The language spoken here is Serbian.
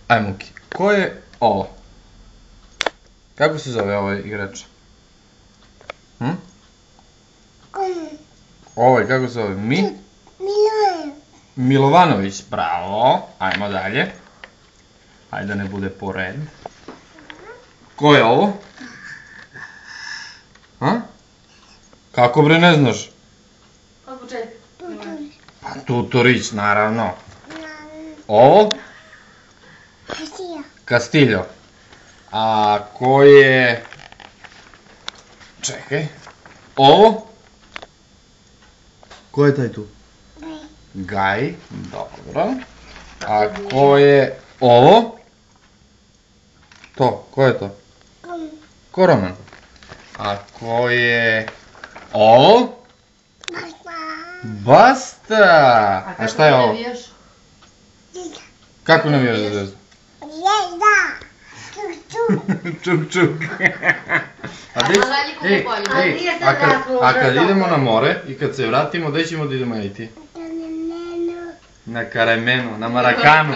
Ajmo, ko je ovo? Kako se zove ovaj igrač? Ovaj, kako se zove? Milovanović, bravo. Ajmo dalje. Ajde da ne bude po red. Ko je ovo? Kako bre ne znaš? Od početka. Pa Tutorić, naravno. Ovo? Castillo. A ko je... Čekaj. Ovo? Ko je taj tu? Gaj, dobro. A ko je ovo? To, ko je to? Koroman. A ko je ovo? Basta! A šta je ovo? Kako navijaš za Zvezdu? Čuk, čuk. A kad idemo na more i kad se vratimo, gde ćemo da idemo ja i ti? Na Karamenu, na Marakanu.